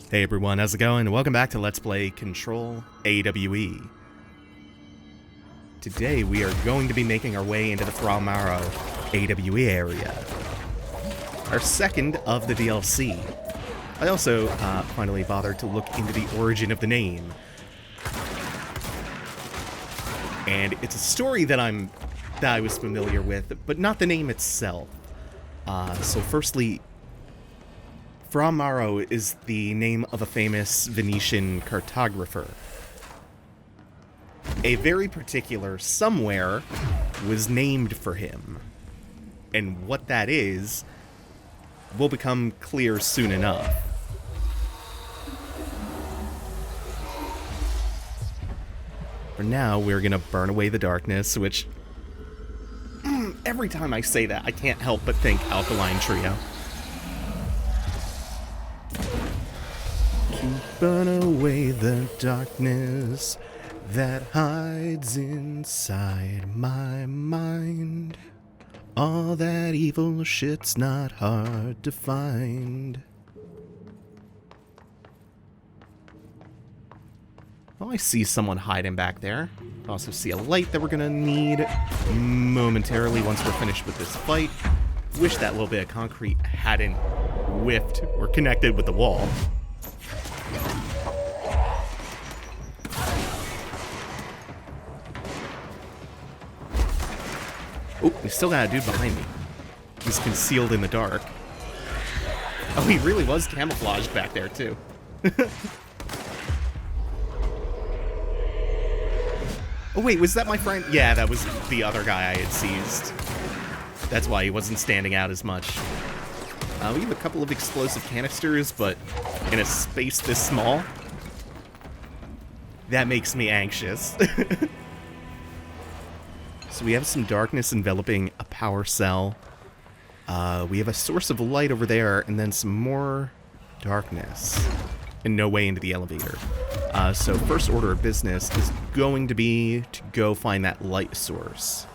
Hey everyone, how's it going? Welcome back to Let's Play Control AWE. Today we are going to be making our way into the Framara AWE area. Our second of the DLC. I also finally bothered to look into the origin of the name. And it's a story that I was familiar with, but not the name itself. So firstly, Framara is the name of a famous Venetian cartographer. A very particular somewhere was named for him. And what that is will become clear soon enough. For now, we're gonna burn away the darkness, which... every time I say that, I can't help but think Alkaline Trio. Burn away the darkness that hides inside my mind. All that evil shit's not hard to find. Oh, I see someone hiding back there. I also see a light that we're gonna need momentarily once we're finished with this fight. Wish that little bit of concrete hadn't whiffed or connected with the wall. Oh, we still got a dude behind me. He's concealed in the dark. Oh, he really was camouflaged back there, too. Oh, wait, was that my friend? Yeah, that was the other guy I had seized. That's why he wasn't standing out as much. We have a couple of explosive canisters, but in a space this small, that makes me anxious. So we have some darkness enveloping a power cell. We have a source of light over there, and then some more darkness. And no way into the elevator. So first order of business is going to be to go find that light source.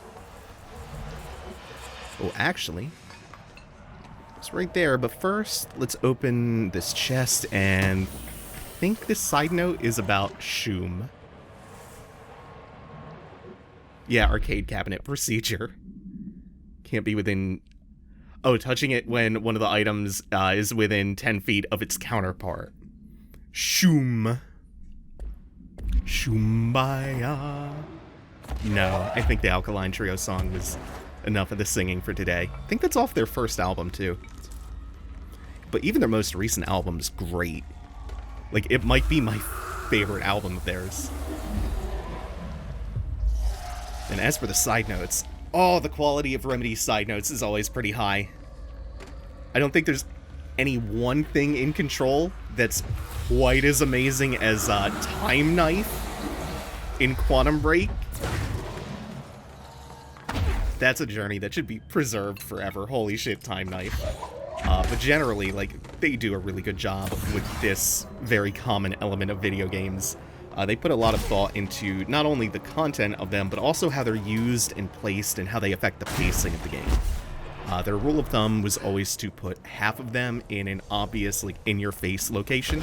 Oh, actually, it's right there, but first, let's open this chest, and I think this side note is about Shoom. Yeah, arcade cabinet procedure. Can't be within... Oh, touching it when one of the items is within 10 feet of its counterpart. Shoom. Shoombaya. No, I think the Alkaline Trio song was enough of the singing for today. I think that's off their first album, too. But even their most recent album's great. Like, it might be my favorite album of theirs. And as for the side notes, oh, the quality of Remedy's side notes is always pretty high. I don't think there's any one thing in Control that's quite as amazing as Time Knife in Quantum Break. That's a journey that should be preserved forever. Holy shit, Time Knife. But generally, like, they do a really good job with this very common element of video games. They put a lot of thought into not only the content of them, but also how they're used and placed and how they affect the pacing of the game. Their rule of thumb was always to put half of them in an obvious, like, in-your-face location,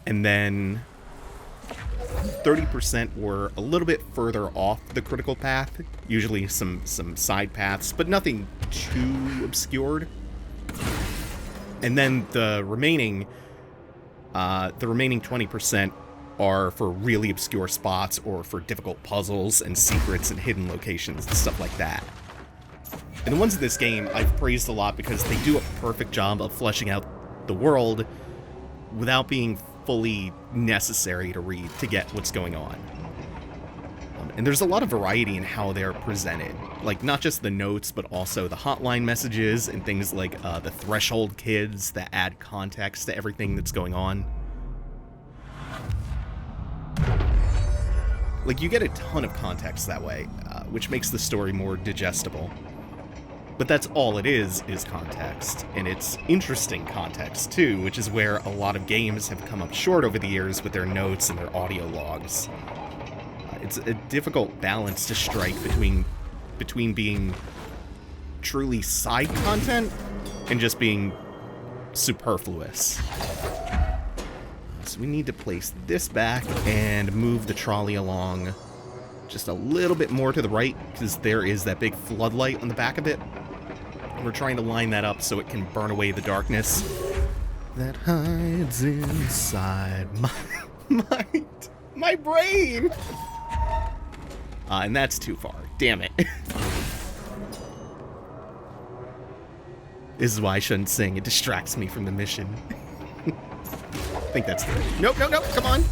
and then 30% were a little bit further off the critical path, usually some side paths, but nothing too obscured. And then the remaining 20% are for really obscure spots or for difficult puzzles and secrets and hidden locations and stuff like that. And the ones in this game I've praised a lot because they do a perfect job of fleshing out the world without being fully necessary to read to get what's going on. And there's a lot of variety in how they're presented. Like, not just the notes, but also the hotline messages and things like the threshold kids that add context to everything that's going on. Like, you get a ton of context that way, which makes the story more digestible. But that's all it is context, and it's interesting context, too, which is where a lot of games have come up short over the years with their notes and their audio logs. It's a difficult balance to strike between being truly side content and just being superfluous. So we need to place this back and move the trolley along just a little bit more to the right, because there is that big floodlight on the back of it. We're trying to line that up so it can burn away the darkness that hides inside my brain. And that's too far. Damn it. This is why I shouldn't sing. It distracts me from the mission. I think that's good. Nope, nope, nope. Come on.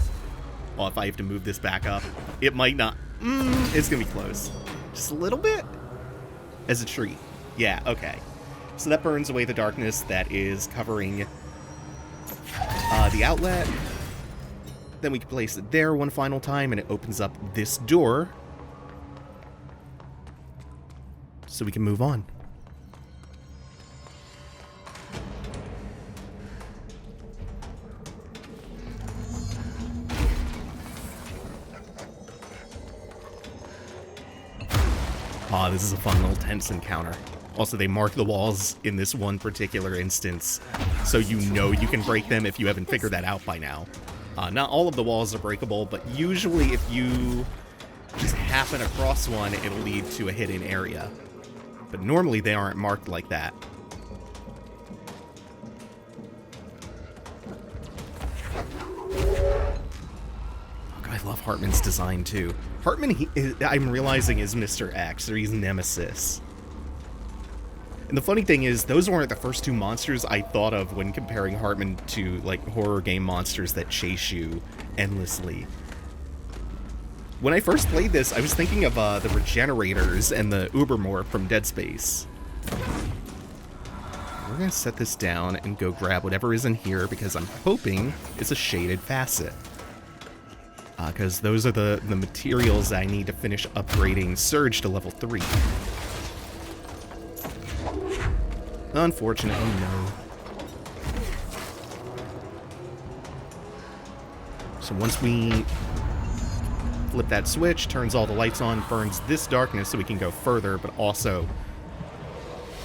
Oh, if I have to move this back up, it might not. It's gonna be close. Just a little bit. As a treat. Yeah, okay. So that burns away the darkness that is covering the outlet. Then we can place it there one final time, and it opens up this door. So we can move on. Ah, this is a fun little tense encounter. Also, they mark the walls in this one particular instance, so you know you can break them if you haven't figured that out by now. Not all of the walls are breakable, but usually if you just happen across one, it'll lead to a hidden area. But normally they aren't marked like that. I love Hartman's design too. Hartman, I'm realizing, is Mr. X, or he's Nemesis. And the funny thing is, those weren't the first two monsters I thought of when comparing Hartman to, like, horror game monsters that chase you endlessly. When I first played this, I was thinking of the Regenerators and the Ubermorph from Dead Space. We're gonna set this down and go grab whatever is in here, because I'm hoping it's a shaded facet. Because those are the materials I need to finish upgrading Surge to level 3. Unfortunately, no. So once we flip that switch, turns all the lights on, burns this darkness so we can go further, but also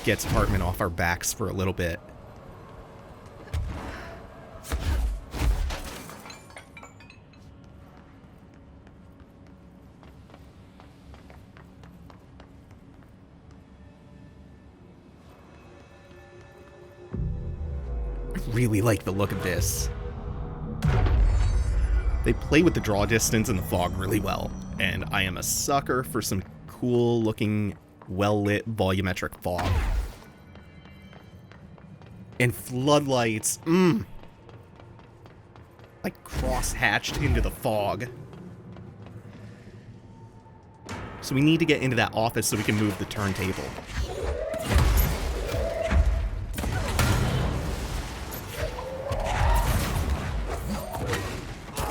gets Hartman off our backs for a little bit. Really like the look of this. They play with the draw distance and the fog really well, and I am a sucker for some cool looking, well-lit volumetric fog. And floodlights, like cross-hatched into the fog. So we need to get into that office so we can move the turntable.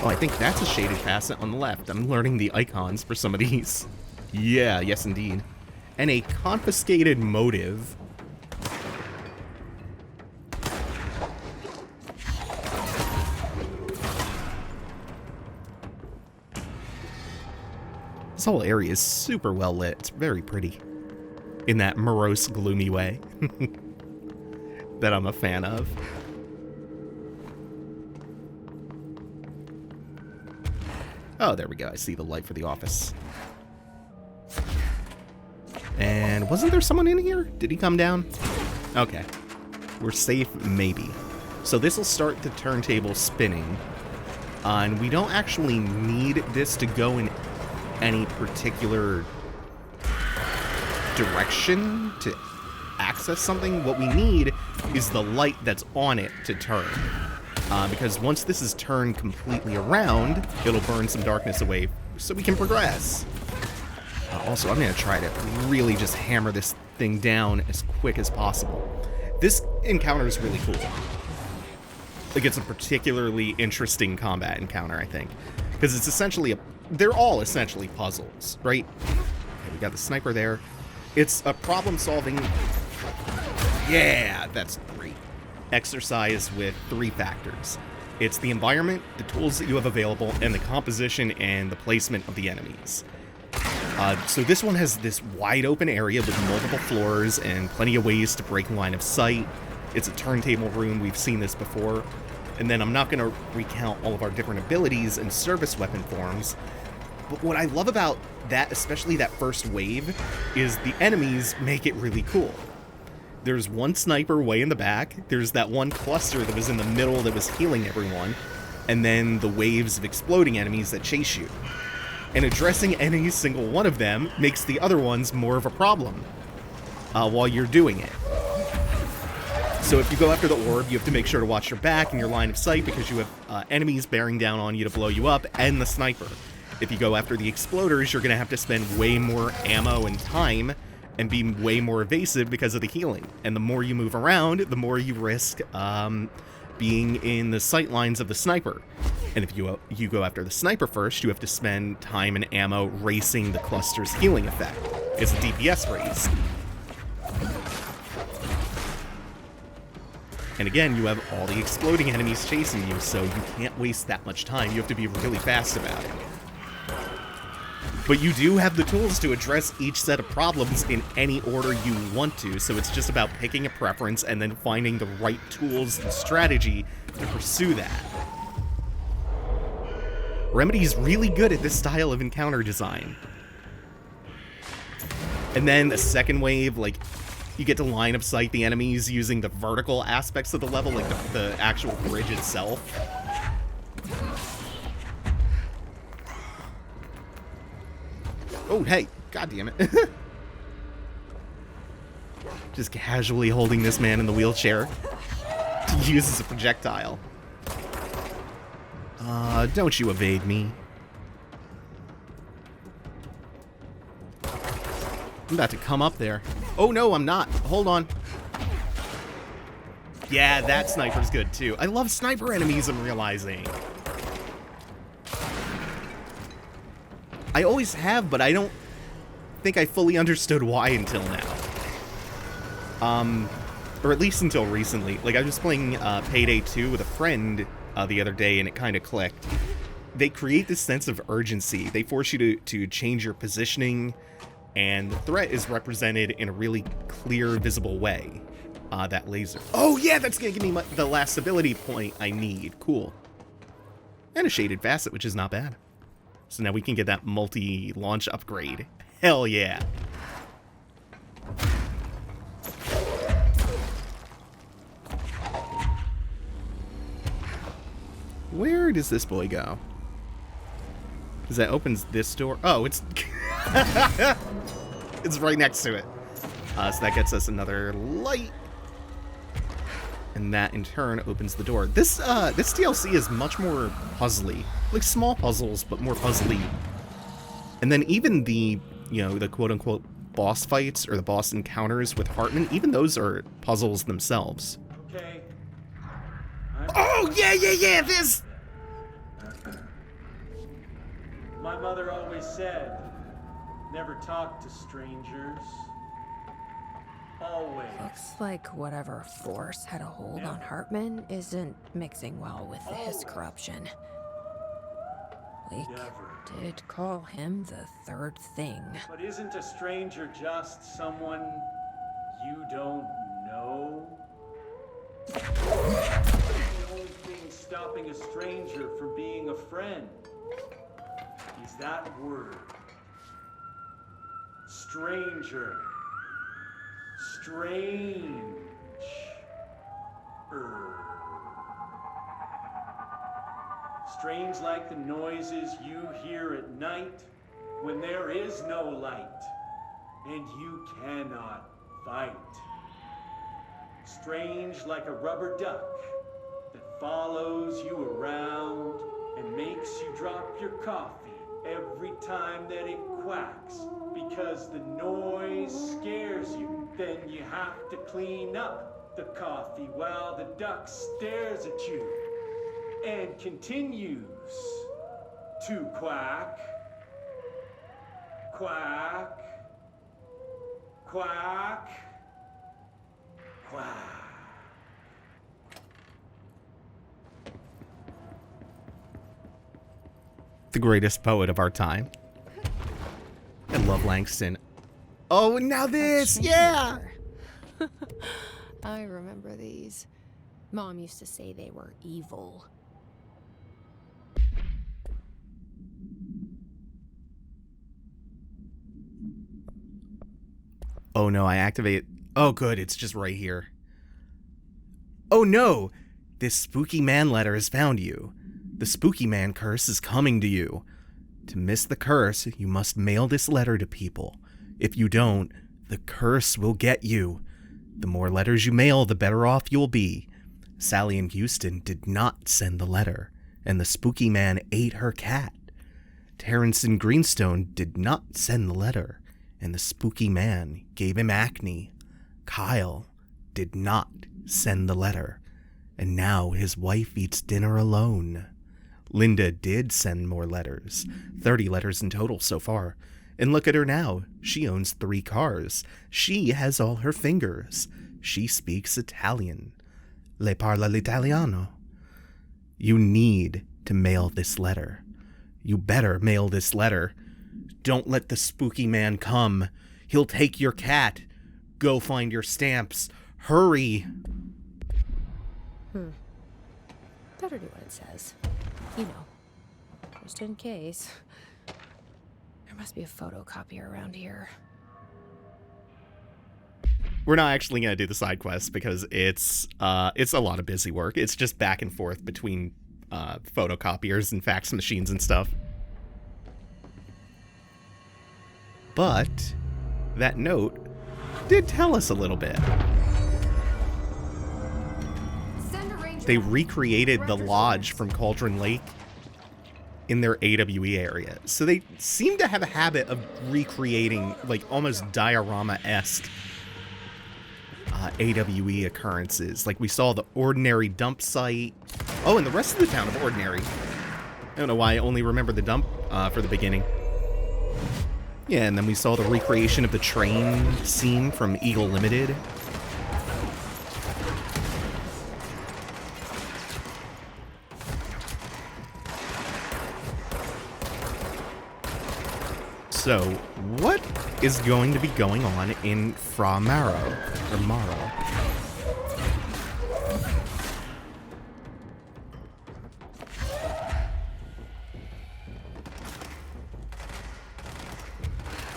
Oh, I think that's a shaded facet on the left. I'm learning the icons for some of these. Yeah, yes indeed. And a confiscated motive. This whole area is super well lit. It's very pretty. In that morose, gloomy way that I'm a fan of. Oh, there we go. I see the light for the office. And wasn't there someone in here? Did he come down? Okay. We're safe, maybe. So this will start the turntable spinning. And we don't actually need this to go in any particular direction to access something. What we need is the light that's on it to turn. Because once this is turned completely around, it'll burn some darkness away so we can progress. Also, I'm going to try to really just hammer this thing down as quick as possible. This encounter is really cool. Like, it's a particularly interesting combat encounter, I think. Because it's essentially they're all essentially puzzles, right? Okay, we got the sniper there. It's a problem-solving... Yeah, that's great. Exercise with 3 factors. It's the environment, the tools that you have available, and the composition and the placement of the enemies. So this one has this wide open area with multiple floors and plenty of ways to break line of sight. It's a turntable room, we've seen this before. And then I'm not going to recount all of our different abilities and service weapon forms. But what I love about that, especially that first wave, is the enemies make it really cool. There's one sniper way in the back, there's that one cluster that was in the middle that was healing everyone, and then the waves of exploding enemies that chase you. And addressing any single one of them makes the other ones more of a problem while you're doing it. So if you go after the orb, you have to make sure to watch your back and your line of sight because you have enemies bearing down on you to blow you up, and the sniper. If you go after the exploders, you're going to have to spend way more ammo and time and be way more evasive because of the healing. And the more you move around, the more you risk being in the sight lines of the sniper. And if you go after the sniper first, you have to spend time and ammo racing the cluster's healing effect. It's a DPS race. And again, you have all the exploding enemies chasing you, so you can't waste that much time. You have to be really fast about it. But you do have the tools to address each set of problems in any order you want to, so it's just about picking a preference and then finding the right tools and strategy to pursue that. Remedy's really good at this style of encounter design. And then the second wave, like, you get to line of sight the enemies using the vertical aspects of the level, like the actual bridge itself. Oh, hey, god damn it. Just casually holding this man in the wheelchair to use as a projectile. Don't you evade me. I'm about to come up there. Oh no, I'm not. Hold on. Yeah, that sniper's good too. I love sniper enemies, I'm realizing. I always have, but I don't think I fully understood why until now. Or at least until recently. Like, I was playing Payday 2 with a friend the other day, and it kind of clicked. They create this sense of urgency. They force you to change your positioning, and the threat is represented in a really clear, visible way. That laser. Oh yeah, that's gonna give me the last ability point I need. Cool. And a shaded facet, which is not bad. So now we can get that multi-launch upgrade. Hell yeah. Where does this boy go? Because that opens this door. Oh, it's... it's right next to it. So that gets us another light. And that, in turn, opens the door. This DLC is much more puzzly. Like, small puzzles, but more puzzly. And then even the, the quote-unquote boss fights, or the boss encounters with Hartman, even those are puzzles themselves. Okay. Oh, yeah, this! My mother always said, never talk to strangers. Always. Looks like whatever force had a hold on Hartman isn't mixing well with his corruption. We did call him the third thing. But isn't a stranger just someone you don't know? The only thing stopping a stranger from being a friend is that word. Stranger. Strange. Strange like the noises you hear at night when there is no light and you cannot fight. Strange like a rubber duck that follows you around and makes you drop your coffee every time that it quacks because the noise scares you. Then you have to clean up the coffee while the duck stares at you and continues to quack, quack, quack, quack. The greatest poet of our time. I love Langston. Oh, now this! Yeah! I remember these. Mom used to say they were evil. Oh no, I activate. Oh good, it's just right here. Oh no! This spooky man letter has found you. The spooky man curse is coming to you. To miss the curse, you must mail this letter to people. If you don't, the curse will get you. The more letters you mail, the better off you'll be. Sally in Houston did not send the letter, and the spooky man ate her cat. Terrence in Greenstone did not send the letter, and the spooky man gave him acne. Kyle did not send the letter, and now his wife eats dinner alone. Linda did send more letters, 30 letters in total so far. And look at her now. She owns 3 cars. She has all her fingers. She speaks Italian. Le parla l'italiano. You need to mail this letter. You better mail this letter. Don't let the spooky man come. He'll take your cat. Go find your stamps. Hurry. Better do what it says. You know, just in case. There must be a photocopier around here. We're not actually going to do the side quest because it's a lot of busy work. It's just back and forth between photocopiers and fax machines and stuff. But that note did tell us a little bit. They recreated the lodge from Cauldron Lake in their AWE area. So they seem to have a habit of recreating, like, almost diorama-esque AWE occurrences. Like, we saw the Ordinary dump site. Oh, and the rest of the town of Ordinary. I don't know why I only remember the dump for the beginning. Yeah, and then we saw the recreation of the train scene from Eagle Limited. So, what is going to be going on in Framara, or Mara?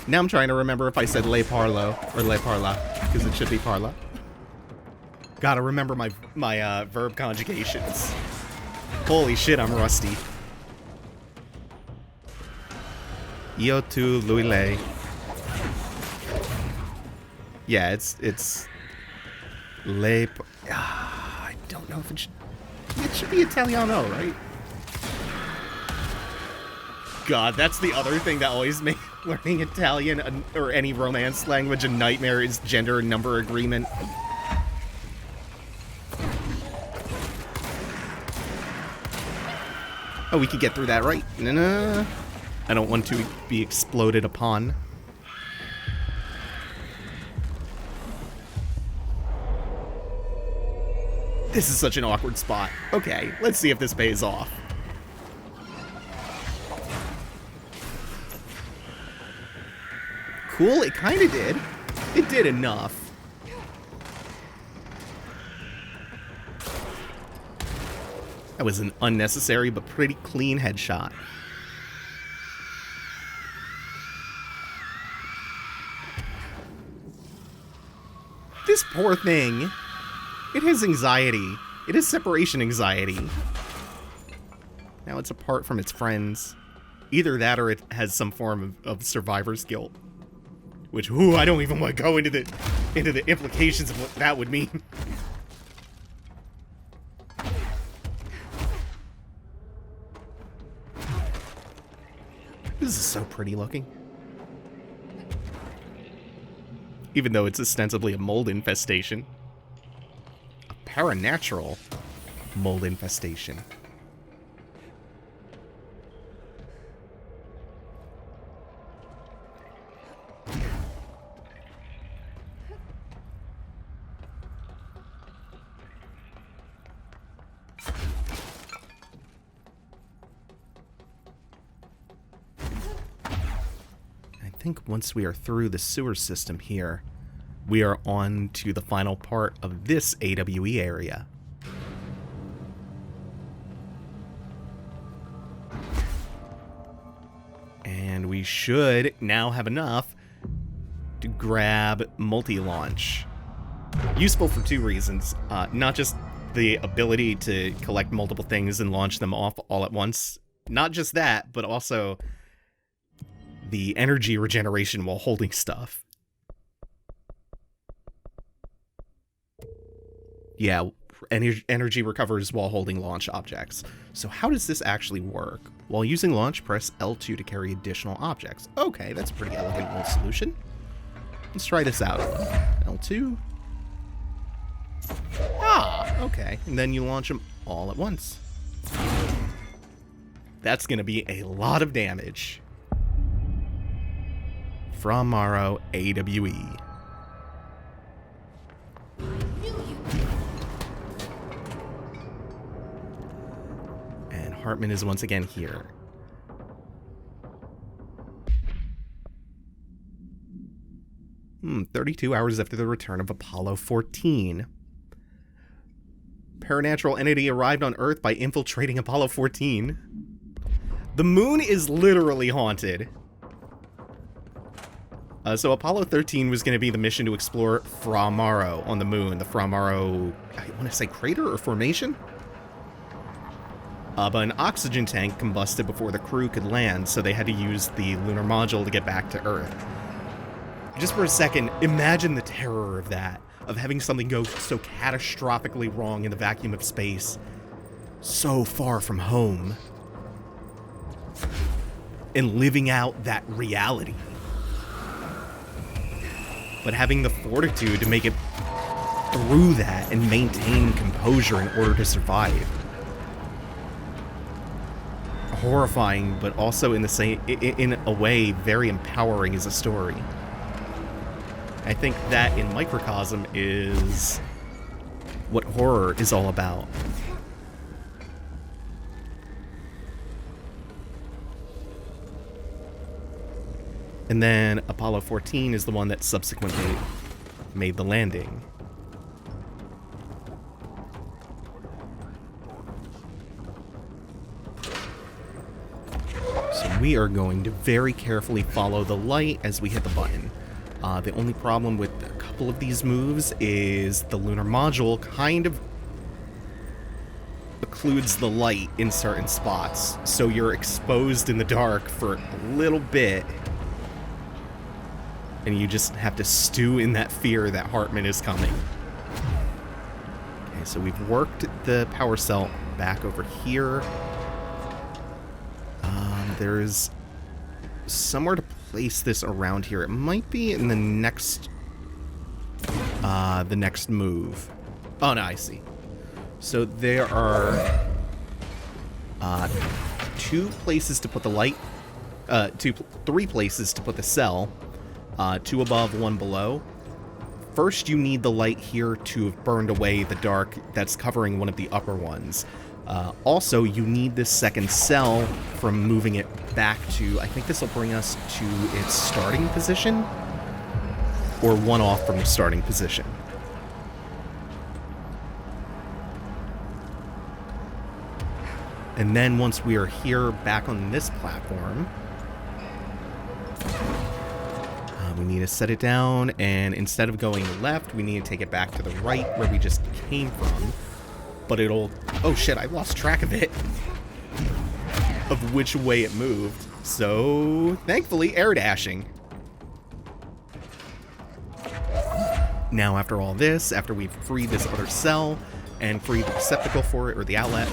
Now I'm trying to remember if I said Le Parlo or Le Parla, because it should be Parla. Gotta remember my verb conjugations. Holy shit, I'm rusty. Io tu, lui lei. Yeah, it's Le. I don't know if it should be Italiano, right? God, that's the other thing that always makes learning Italian or any Romance language a nightmare is gender and number agreement. Oh, we could get through that, right? No. I don't want to be exploded upon. This is such an awkward spot. Okay, let's see if this pays off. Cool, it kind of did. It did enough. That was an unnecessary but pretty clean headshot. This poor thing, it has anxiety. It has separation anxiety. Now it's apart from its friends. Either that or it has some form of survivor's guilt. Which, ooh, I don't even want to go into the implications of what that would mean. This is so pretty looking. Even though it's ostensibly a mold infestation. A paranatural mold infestation. I think once we are through the sewer system here, we are on to the final part of this AWE area. And we should now have enough to grab multi-launch. Useful for two reasons. Not just the ability to collect multiple things and launch them off all at once. Not just that, but also the energy regeneration while holding stuff. Yeah, energy recovers while holding launch objects. So how does this actually work? While using launch, press L2 to carry additional objects. Okay, that's a pretty elegant little solution. Let's try this out. L2. Ah, okay. And then you launch them all at once. That's going to be a lot of damage. Framara AWE. And Hartman is once again here. 32 hours after the return of Apollo 14. Paranatural entity arrived on Earth by infiltrating Apollo 14. The moon is literally haunted. So Apollo 13 was going to be the mission to explore Framara on the moon. The Framara, I want to say crater or formation? But an oxygen tank combusted before the crew could land, so they had to use the lunar module to get back to Earth. Just for a second, imagine the terror of that, of having something go so catastrophically wrong in the vacuum of space, so far from home, and living out that reality. But having the fortitude to make it through that and maintain composure in order to survive. Horrifying, but also in a way very empowering as a story. I think that in microcosm is what horror is all about. And then Apollo 14 is the one that subsequently made the landing. So we are going to very carefully follow the light as we hit the button. The only problem with a couple of these moves is the lunar module kind of occludes the light in certain spots, so you're exposed in the dark for a little bit, and you just have to stew in that fear that Hartman is coming. Okay, so we've worked the power cell back over here. There's somewhere to place this around here. It might be in the next move. Oh no, I see. So there are two places to put the light, three places to put the cell, two above, one below. First, you need the light here to have burned away the dark that's covering one of the upper ones. Also, you need this second cell from moving it back to, I think this will bring us to its starting position, or one off from the starting position. And then once we are here back on this platform, we need to set it down, and instead of going left, we need to take it back to the right where we just came from. But it'll... Oh shit, I lost track of it. Of which way it moved. So, thankfully, air dashing. Now, after all this, after we've freed this other cell and freed the receptacle for it, or the outlet,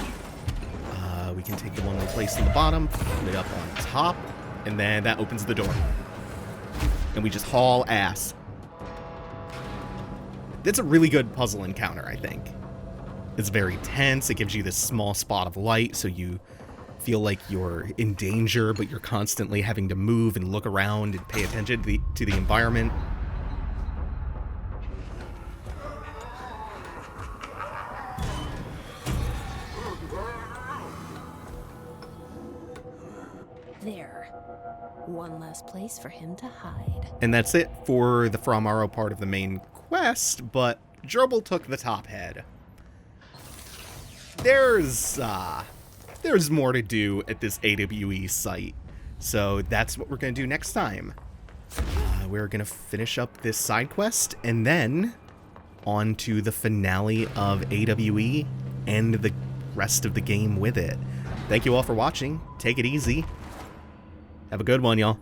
we can take the one we placed on the bottom, put it up on top, and then that opens the door. And we just haul ass. That's a really good puzzle encounter, I think. It's very tense. It gives you this small spot of light, so you feel like you're in danger, but you're constantly having to move and look around and pay attention to the environment. There. One less place for him to hide. And that's it for the Framara part of the main quest, but Gerbil took the top head. There's more to do at this AWE site. So that's what we're going to do next time. We're going to finish up this side quest and then on to the finale of AWE and the rest of the game with it. Thank you all for watching. Take it easy. Have a good one, y'all.